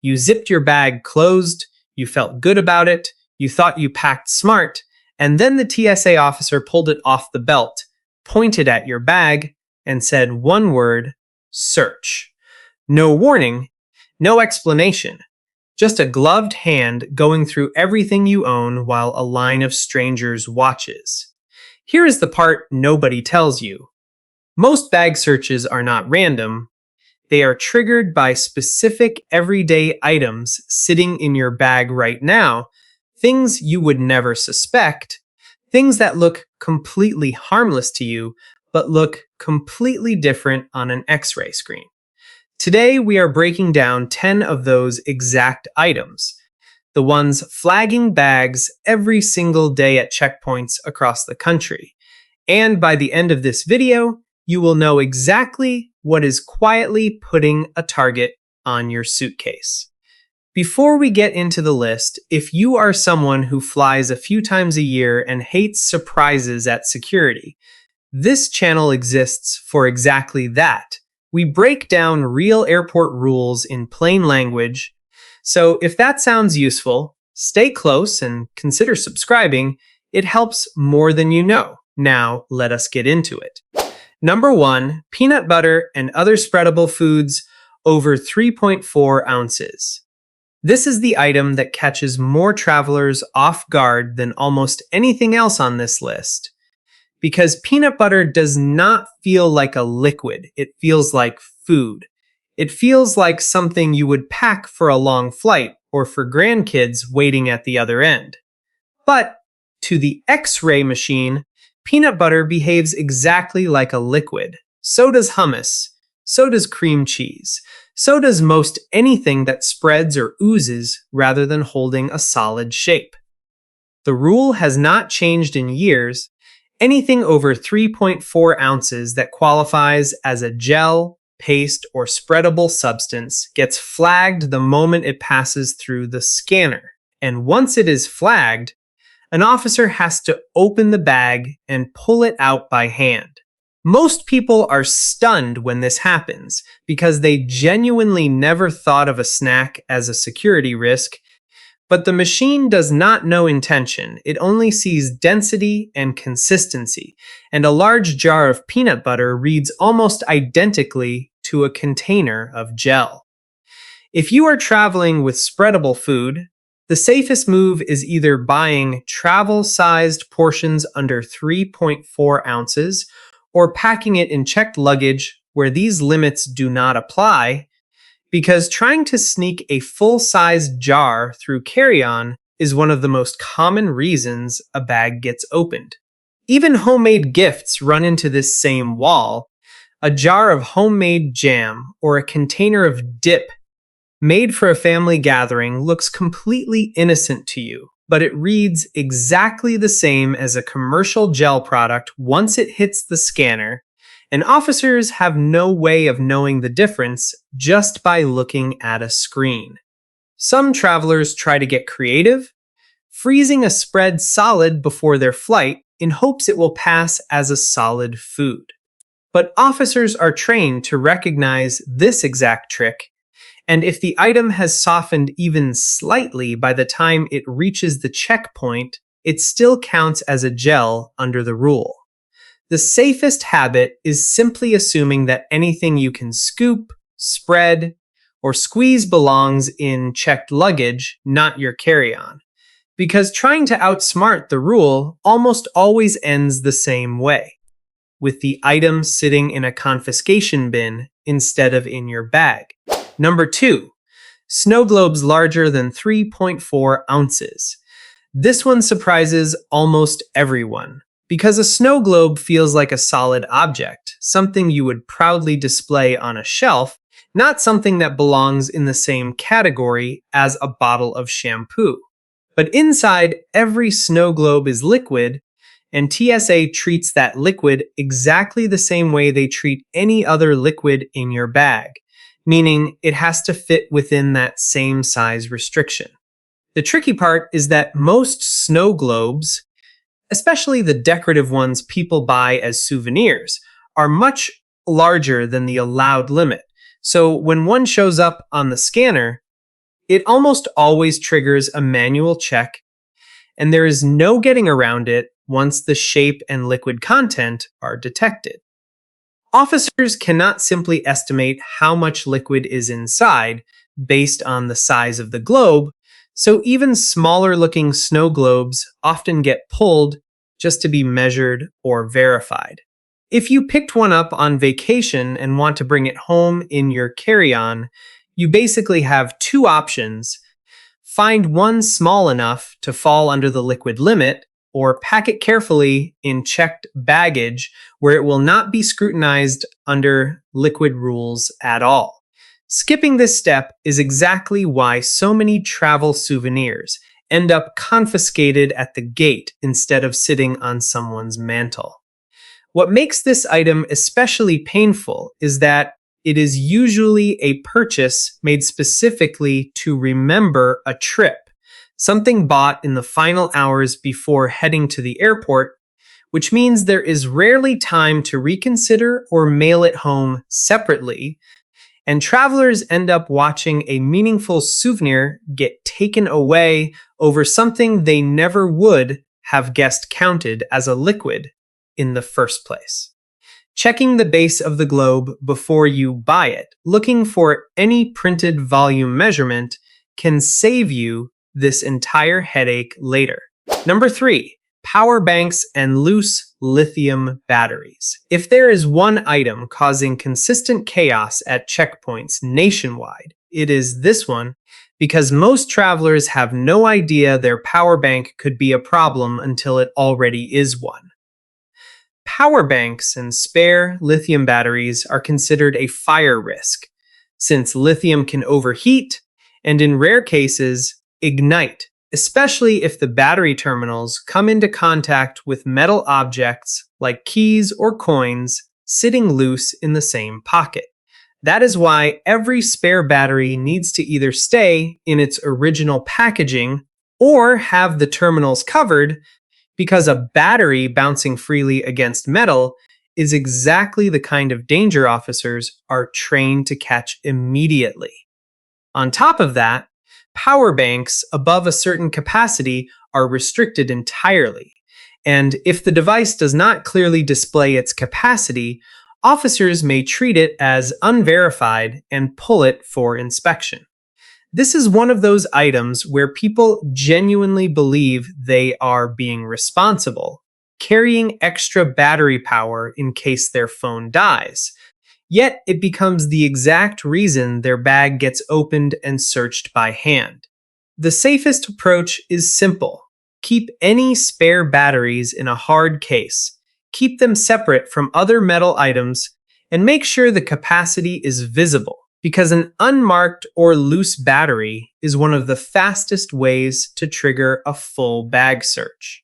You zipped your bag closed, you felt good about it, you thought you packed smart, and then the TSA officer pulled it off the belt, pointed at your bag, and said one word, search. No warning, no explanation. Just a gloved hand going through everything you own while a line of strangers watches. Here is the part nobody tells you. Most bag searches are not random. They are triggered by specific everyday items sitting in your bag right now, things you would never suspect, things that look completely harmless to you, but look completely different on an X-ray screen. Today, we are breaking down 10 of those exact items, the ones flagging bags every single day at checkpoints across the country. And by the end of this video, you will know exactly what is quietly putting a target on your suitcase. Before we get into the list, if you are someone who flies a few times a year and hates surprises at security, this channel exists for exactly that. We break down real airport rules in plain language. So if that sounds useful, stay close and consider subscribing. It helps more than you know. Now, let us get into it. Number 1, peanut butter and other spreadable foods over 3.4 ounces. This is the item that catches more travelers off guard than almost anything else on this list. Because peanut butter does not feel like a liquid, it feels like food. It feels like something you would pack for a long flight or for grandkids waiting at the other end. But to the X-ray machine, peanut butter behaves exactly like a liquid. So does hummus. So does cream cheese. So does most anything that spreads or oozes rather than holding a solid shape. The rule has not changed in years. Anything over 3.4 ounces that qualifies as a gel, paste, or spreadable substance gets flagged the moment it passes through the scanner. And once it is flagged, an officer has to open the bag and pull it out by hand. Most people are stunned when this happens because they genuinely never thought of a snack as a security risk. But the machine does not know intention. It only sees density and consistency, and a large jar of peanut butter reads almost identically to a container of gel. If you are traveling with spreadable food, the safest move is either buying travel-sized portions under 3.4 ounces or packing it in checked luggage where these limits do not apply, because trying to sneak a full-sized jar through carry-on is one of the most common reasons a bag gets opened. Even homemade gifts run into this same wall. A jar of homemade jam or a container of dip made for a family gathering looks completely innocent to you, but it reads exactly the same as a commercial gel product once it hits the scanner, and officers have no way of knowing the difference just by looking at a screen. Some travelers try to get creative, freezing a spread solid before their flight in hopes it will pass as a solid food. But officers are trained to recognize this exact trick, and if the item has softened even slightly by the time it reaches the checkpoint, it still counts as a gel under the rule. The safest habit is simply assuming that anything you can scoop, spread, or squeeze belongs in checked luggage, not your carry-on. Because trying to outsmart the rule almost always ends the same way, with the item sitting in a confiscation bin instead of in your bag. Number 2, snow globes larger than 3.4 ounces. This one surprises almost everyone, because a snow globe feels like a solid object, something you would proudly display on a shelf, not something that belongs in the same category as a bottle of shampoo. But inside, every snow globe is liquid, and TSA treats that liquid exactly the same way they treat any other liquid in your bag, meaning it has to fit within that same size restriction. The tricky part is that most snow globes, especially the decorative ones people buy as souvenirs, are much larger than the allowed limit. So when one shows up on the scanner, It almost always triggers a manual check, and there is no getting around it once the shape and liquid content are detected. Officers cannot simply estimate how much liquid is inside based on the size of the globe, so even smaller looking snow globes often get pulled just to be measured or verified. If you picked one up on vacation and want to bring it home in your carry-on, you basically have two options. Find one small enough to fall under the liquid limit, or pack it carefully in checked baggage where it will not be scrutinized under liquid rules at all. Skipping this step is exactly why so many travel souvenirs end up confiscated at the gate instead of sitting on someone's mantle. What makes this item especially painful is that it is usually a purchase made specifically to remember a trip, something bought in the final hours before heading to the airport, which means there is rarely time to reconsider or mail it home separately, and travelers end up watching a meaningful souvenir get taken away over something they never would have guessed counted as a liquid in the first place. Checking the base of the globe before you buy it, looking for any printed volume measurement, can save you this entire headache later. Number 3, power banks and loose lithium batteries. If there is one item causing consistent chaos at checkpoints nationwide, it is this one, because most travelers have no idea their power bank could be a problem until it already is one. Power banks and spare lithium batteries are considered a fire risk, since lithium can overheat and, in rare cases, ignite, especially if the battery terminals come into contact with metal objects like keys or coins sitting loose in the same pocket. That is why every spare battery needs to either stay in its original packaging or have the terminals covered, because a battery bouncing freely against metal is exactly the kind of danger officers are trained to catch immediately. On top of that, power banks above a certain capacity are restricted entirely, and if the device does not clearly display its capacity, officers may treat it as unverified and pull it for inspection. This is one of those items where people genuinely believe they are being responsible, carrying extra battery power in case their phone dies. Yet it becomes the exact reason their bag gets opened and searched by hand. The safest approach is simple. Keep any spare batteries in a hard case, keep them separate from other metal items, and make sure the capacity is visible, because an unmarked or loose battery is one of the fastest ways to trigger a full bag search.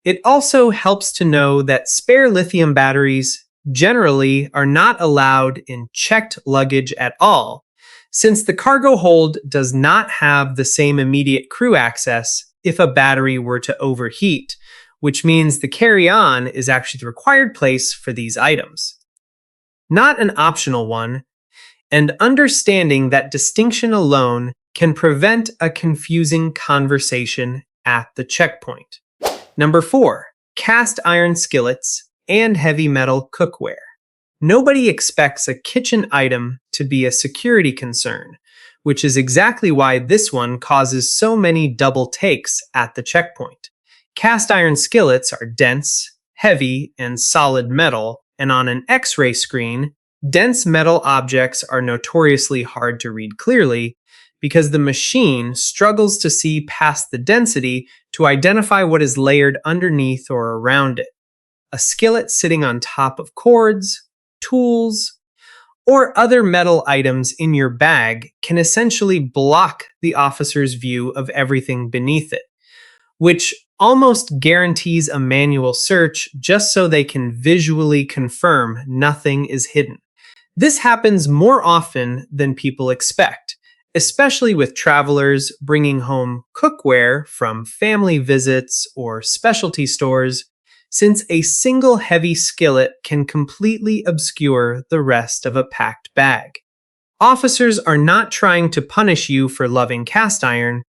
It also helps to know that spare lithium batteries generally are not allowed in checked luggage at all, since the cargo hold does not have the same immediate crew access if a battery were to overheat, which means the carry-on is actually the required place for these items, not an optional one, and understanding that distinction alone can prevent a confusing conversation at the checkpoint. Number 4, cast iron skillets and heavy metal cookware. Nobody expects a kitchen item to be a security concern, which is exactly why this one causes so many double takes at the checkpoint. Cast iron skillets are dense, heavy, and solid metal, and on an X-ray screen, dense metal objects are notoriously hard to read clearly because the machine struggles to see past the density to identify what is layered underneath or around it. A skillet sitting on top of cords, tools, or other metal items in your bag can essentially block the officer's view of everything beneath it, which almost guarantees a manual search just so they can visually confirm nothing is hidden. This happens more often than people expect, especially with travelers bringing home cookware from family visits or specialty stores, since a single heavy skillet can completely obscure the rest of a packed bag. Officers are not trying to punish you for loving cast iron.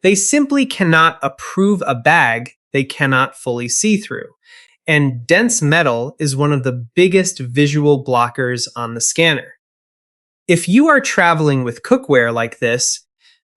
They simply cannot approve a bag they cannot fully see through. And dense metal is one of the biggest visual blockers on the scanner. If you are traveling with cookware like this,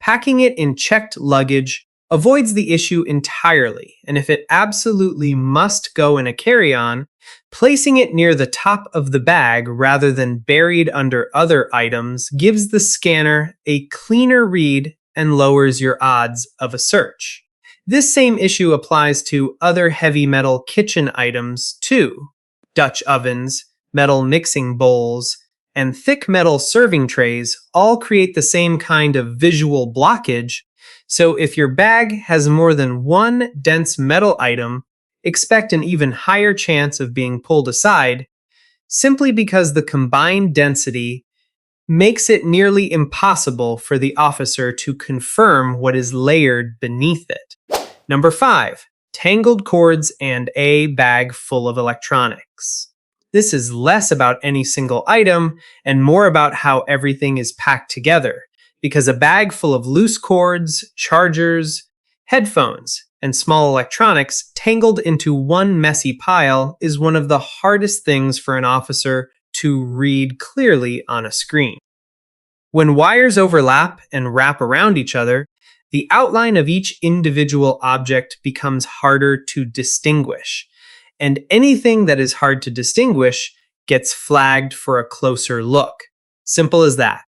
packing it in checked luggage avoids the issue entirely, and if it absolutely must go in a carry-on, placing it near the top of the bag rather than buried under other items gives the scanner a cleaner read and lowers your odds of a search. This same issue applies to other heavy metal kitchen items too. Dutch ovens, metal mixing bowls, and thick metal serving trays all create the same kind of visual blockage, so if your bag has more than one dense metal item, expect an even higher chance of being pulled aside, simply because the combined density makes it nearly impossible for the officer to confirm what is layered beneath it. Number 5. Tangled cords and a bag full of electronics. This is less about any single item and more about how everything is packed together, because a bag full of loose cords, chargers, headphones, and small electronics tangled into one messy pile is one of the hardest things for an officer to read clearly on a screen. When wires overlap and wrap around each other, the outline of each individual object becomes harder to distinguish, and anything that is hard to distinguish gets flagged for a closer look. Simple as that.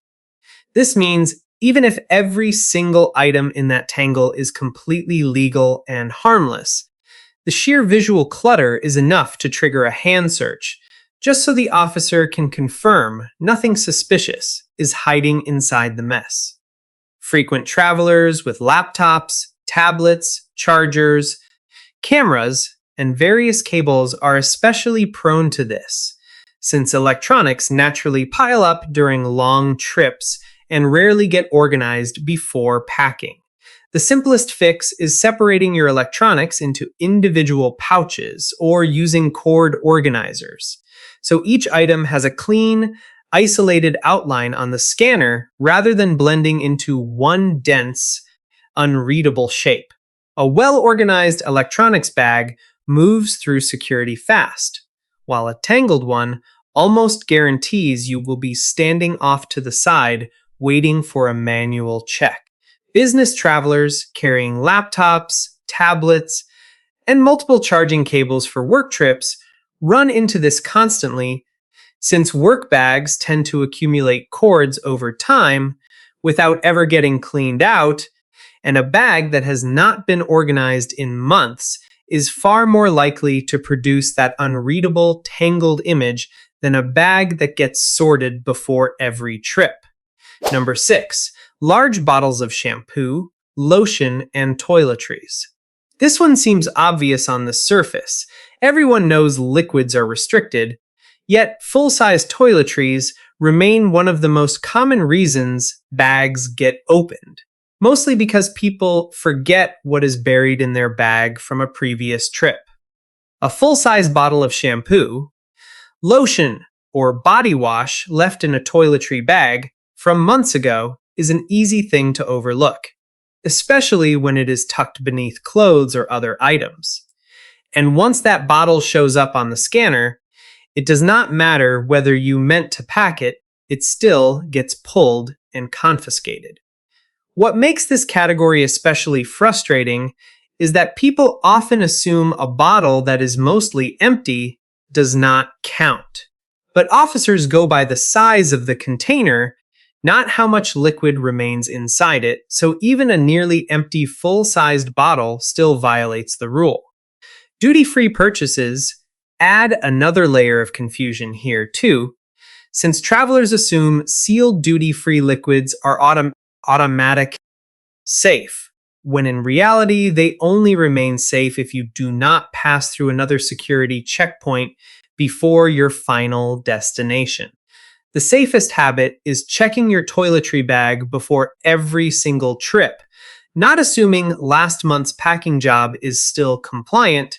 This means even if every single item in that tangle is completely legal and harmless, the sheer visual clutter is enough to trigger a hand search, just so the officer can confirm nothing suspicious is hiding inside the mess. Frequent travelers with laptops, tablets, chargers, cameras, and various cables are especially prone to this, since electronics naturally pile up during long trips and rarely get organized before packing. The simplest fix is separating your electronics into individual pouches or using cord organizers, so each item has a clean, isolated outline on the scanner rather than blending into one dense, unreadable shape. A well-organized electronics bag moves through security fast, while a tangled one almost guarantees you will be standing off to the side waiting for a manual check. Business travelers carrying laptops, tablets, and multiple charging cables for work trips run into this constantly, since work bags tend to accumulate cords over time without ever getting cleaned out, and a bag that has not been organized in months is far more likely to produce that unreadable, tangled image than a bag that gets sorted before every trip. Number 6. Large bottles of shampoo, lotion, and toiletries. This one seems obvious on the surface. Everyone knows liquids are restricted, yet full-size toiletries remain one of the most common reasons bags get opened, mostly because people forget what is buried in their bag from a previous trip. A full-size bottle of shampoo, lotion, or body wash left in a toiletry bag from months ago is an easy thing to overlook, especially when it is tucked beneath clothes or other items. And once that bottle shows up on the scanner, it does not matter whether you meant to pack it, it still gets pulled and confiscated. What makes this category especially frustrating is that people often assume a bottle that is mostly empty does not count. But officers go by the size of the container, not how much liquid remains inside it, so even a nearly empty full-sized bottle still violates the rule. Duty-free purchases add another layer of confusion here too, since travelers assume sealed duty-free liquids are automatic safe, when in reality they only remain safe if you do not pass through another security checkpoint before your final destination. The safest habit is checking your toiletry bag before every single trip, not assuming last month's packing job is still compliant,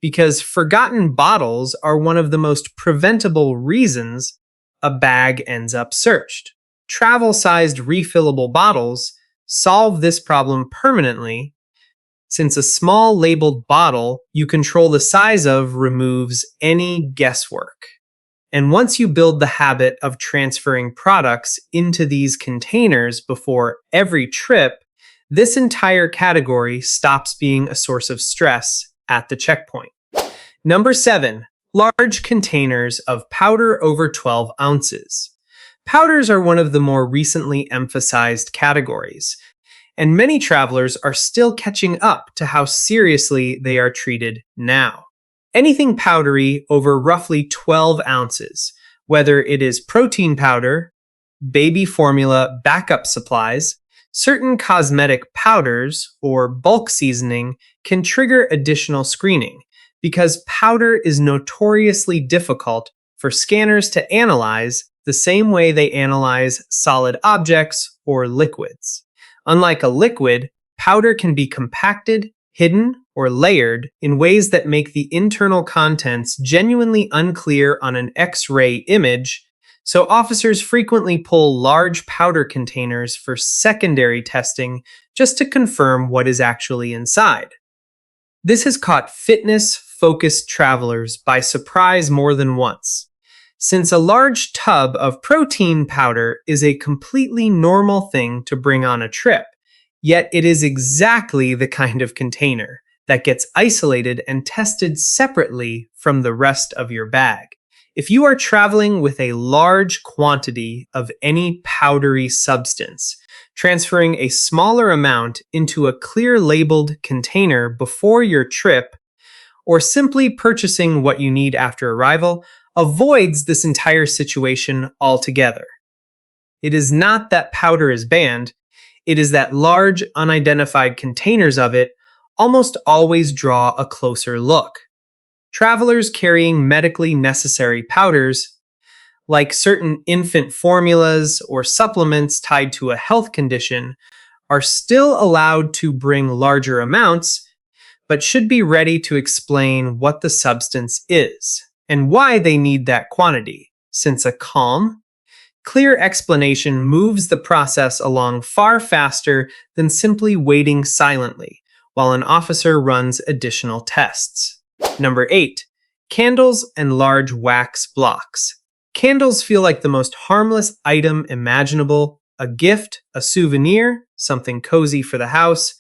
because forgotten bottles are one of the most preventable reasons a bag ends up searched. Travel-sized refillable bottles solve this problem permanently since a small labeled bottle you control the size of removes any guesswork. And once you build the habit of transferring products into these containers before every trip, this entire category stops being a source of stress at the checkpoint. Number 7. Large containers of powder over 12 ounces. Powders are one of the more recently emphasized categories, and many travelers are still catching up to how seriously they are treated now. Anything powdery over roughly 12 ounces, whether it is protein powder, baby formula backup supplies, certain cosmetic powders, or bulk seasoning, can trigger additional screening because powder is notoriously difficult for scanners to analyze the same way they analyze solid objects or liquids. Unlike a liquid, powder can be compacted, hidden, or layered in ways that make the internal contents genuinely unclear on an X-ray image, so officers frequently pull large powder containers for secondary testing just to confirm what is actually inside. This has caught fitness-focused travelers by surprise more than once, since a large tub of protein powder is a completely normal thing to bring on a trip, yet it is exactly the kind of container that gets isolated and tested separately from the rest of your bag. If you are traveling with a large quantity of any powdery substance, transferring a smaller amount into a clear labeled container before your trip, or simply purchasing what you need after arrival, avoids this entire situation altogether. It is not that powder is banned, it is that large, unidentified containers of it almost always draw a closer look. Travelers carrying medically necessary powders, like certain infant formulas or supplements tied to a health condition, are still allowed to bring larger amounts, but should be ready to explain what the substance is and why they need that quantity, since a calm, clear explanation moves the process along far faster than simply waiting silently while an officer runs additional tests. Number 8. Candles and large wax blocks. Candles feel like the most harmless item imaginable, a gift, a souvenir, something cozy for the house.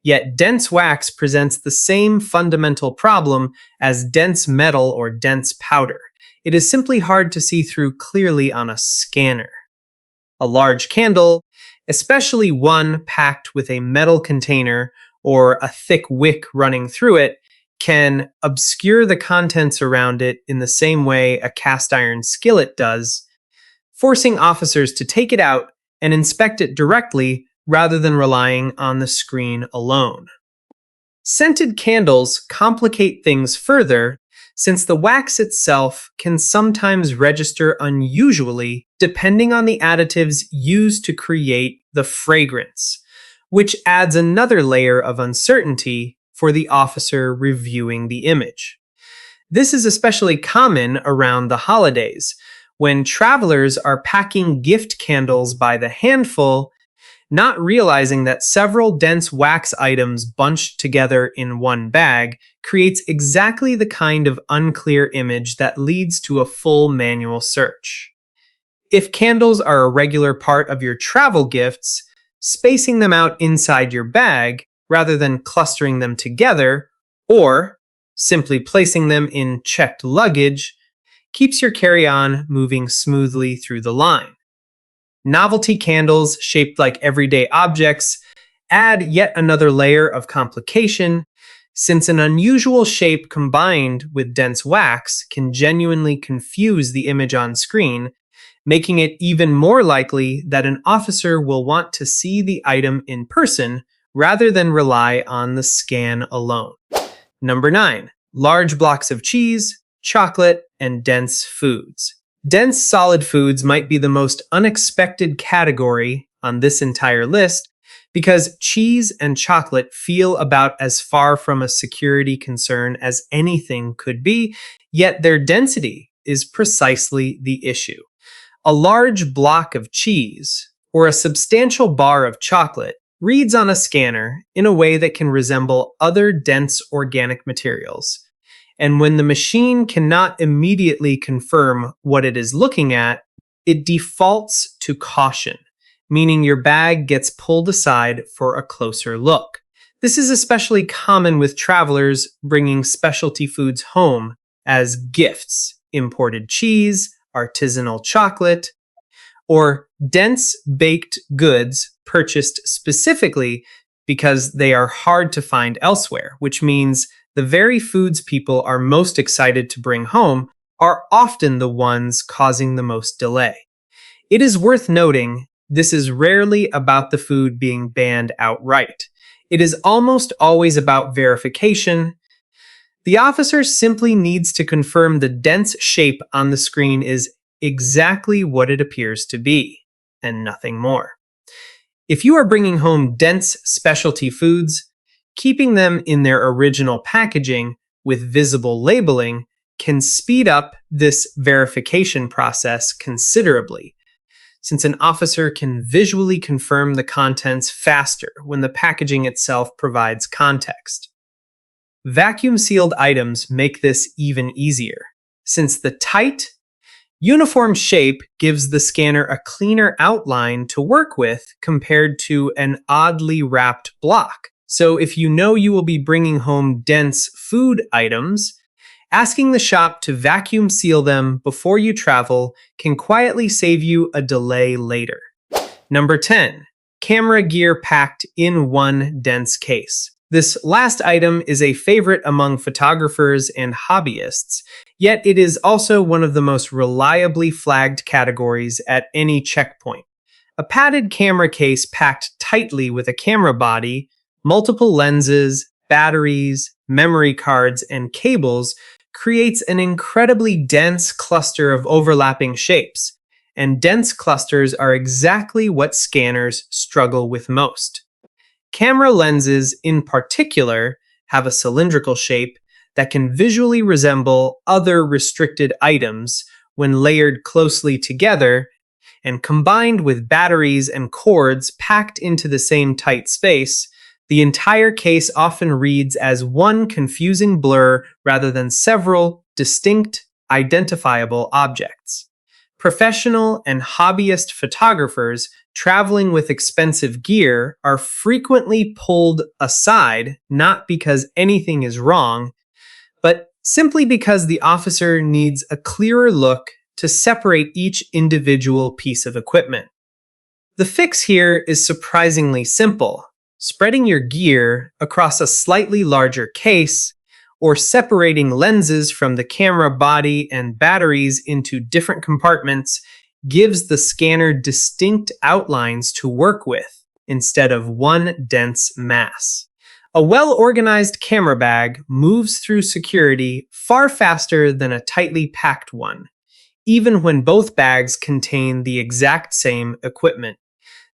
Yet dense wax presents the same fundamental problem as dense metal or dense powder. It is simply hard to see through clearly on a scanner. A large candle, especially one packed with a metal container or a thick wick running through it, can obscure the contents around it in the same way a cast iron skillet does, forcing officers to take it out and inspect it directly rather than relying on the screen alone. Scented candles complicate things further since the wax itself can sometimes register unusually depending on the additives used to create the fragrance, which adds another layer of uncertainty for the officer reviewing the image. This is especially common around the holidays, when travelers are packing gift candles by the handful, not realizing that several dense wax items bunched together in one bag creates exactly the kind of unclear image that leads to a full manual search. If candles are a regular part of your travel gifts, spacing them out inside your bag rather than clustering them together, or simply placing them in checked luggage, keeps your carry-on moving smoothly through the line. Novelty candles shaped like everyday objects add yet another layer of complication, since an unusual shape combined with dense wax can genuinely confuse the image on screen, making it even more likely that an officer will want to see the item in person rather than rely on the scan alone. Number 9. Large blocks of cheese, chocolate, and dense foods. Dense solid foods might be the most unexpected category on this entire list because cheese and chocolate feel about as far from a security concern as anything could be, yet their density is precisely the issue. A large block of cheese or a substantial bar of chocolate reads on a scanner in a way that can resemble other dense organic materials. And when the machine cannot immediately confirm what it is looking at, it defaults to caution, meaning your bag gets pulled aside for a closer look. This is especially common with travelers bringing specialty foods home as gifts, imported cheese, artisanal chocolate, or dense baked goods purchased specifically because they are hard to find elsewhere, which means the very foods people are most excited to bring home are often the ones causing the most delay. It is worth noting this is rarely about the food being banned outright. It is almost always about verification. The officer simply needs to confirm the dense shape on the screen is exactly what it appears to be, and nothing more. If you are bringing home dense specialty foods, keeping them in their original packaging with visible labeling can speed up this verification process considerably, since an officer can visually confirm the contents faster when the packaging itself provides context. Vacuum-sealed items make this even easier, since the tight, uniform shape gives the scanner a cleaner outline to work with compared to an oddly wrapped block. So if you know you will be bringing home dense food items, asking the shop to vacuum seal them before you travel can quietly save you a delay later. Number 10. Camera gear packed in one dense case. This last item is a favorite among photographers and hobbyists, yet it is also one of the most reliably flagged categories at any checkpoint. A padded camera case packed tightly with a camera body, multiple lenses, batteries, memory cards, and cables creates an incredibly dense cluster of overlapping shapes, and dense clusters are exactly what scanners struggle with most. Camera lenses, in particular, have a cylindrical shape that can visually resemble other restricted items when layered closely together, and combined with batteries and cords packed into the same tight space, the entire case often reads as one confusing blur rather than several distinct, identifiable objects. Professional and hobbyist photographers traveling with expensive gear are frequently pulled aside not because anything is wrong, but simply because the officer needs a clearer look to separate each individual piece of equipment. The fix here is surprisingly simple. Spreading your gear across a slightly larger case, or separating lenses from the camera body and batteries into different compartments gives the scanner distinct outlines to work with instead of one dense mass. A well-organized camera bag moves through security far faster than a tightly packed one, even when both bags contain the exact same equipment.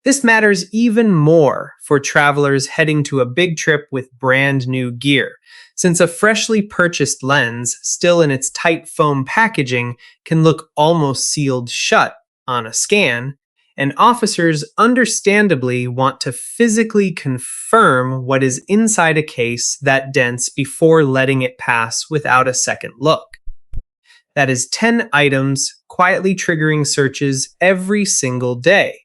This matters even more for travelers heading to a big trip with brand new gear, since a freshly purchased lens, still in its tight foam packaging, can look almost sealed shut on a scan, and officers understandably want to physically confirm what is inside a case that dense before letting it pass without a second look. That is 10 items quietly triggering searches every single day.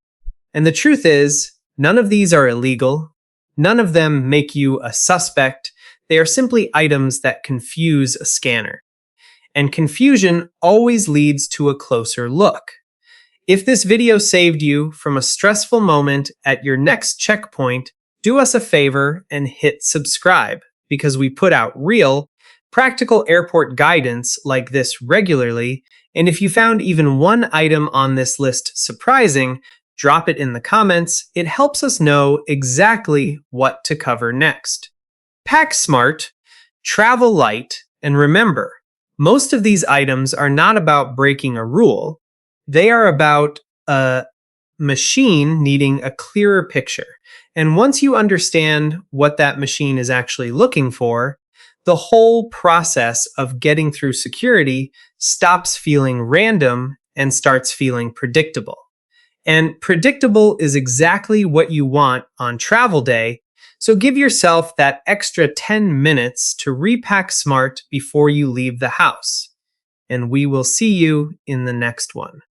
And the truth is, none of these are illegal. None of them make you a suspect. They are simply items that confuse a scanner. And confusion always leads to a closer look. If this video saved you from a stressful moment at your next checkpoint, do us a favor and hit subscribe, because we put out real, practical airport guidance like this regularly. And if you found even one item on this list surprising, drop it in the comments. It helps us know exactly what to cover next. Pack smart, travel light, and remember, most of these items are not about breaking a rule. They are about a machine needing a clearer picture. And once you understand what that machine is actually looking for, the whole process of getting through security stops feeling random and starts feeling predictable. And predictable is exactly what you want on travel day, so give yourself that extra 10 minutes to repack smart before you leave the house. And we will see you in the next one.